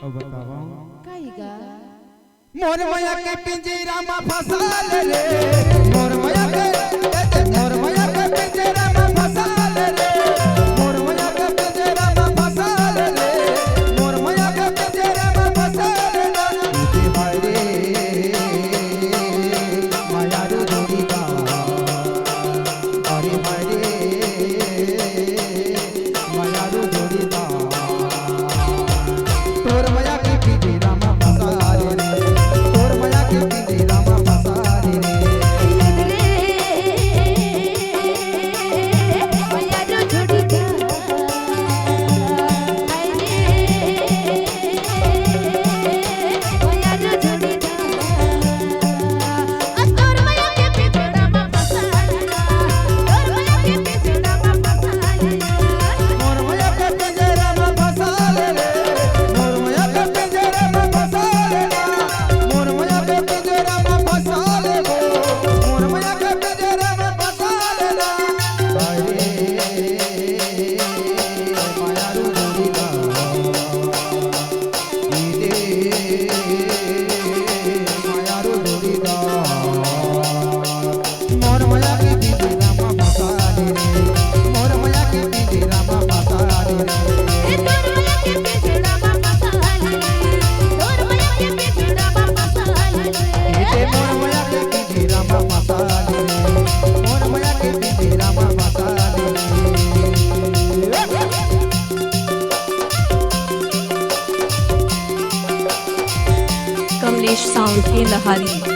अब बतावा काईगा मोर माया के पिंजरा में फसा ले रे मोर माया के पिंजरा में फसा ले रे मोर माया के पिंजरा में फसा ले रे मोर माया के पिंजरा में फसा ले रे टूटे भाई रे माया रो जोड़ी का अरे भाई रे माया रो जोड़ी का तोर माया के पिंजरा में फसा ले रे तोर माया के पिंजरा में फसा ले रे माया रो जोड़ी का माया रो जोड़ी का तोर माया के पिंजरा में फसा लिया तोर माया के पिंजरा में फसा लिया मोर माया के पिंजरा में फसा ले रे मोर माया के पिंजरा में फसा ले रे मोर माया के पिंजरा में फसा ले रे मोर माया के पिंजरा में फसा ले रे हाय रे माया रो जोड़ी का ईदे माया रो जोड़ी का मोर माया के पिंजरा में फसा ले रे मोर माया के पिंजरा में फसा ले रे तोर माया के पिंजरा में फसा लिया तोर माया के पिंजरा में फसा लिया इते मोर माया के पिंजरा में फसा ले रे मोर माया के पिंजरा में फसा ले रे कमलेश साउंड के लहारी।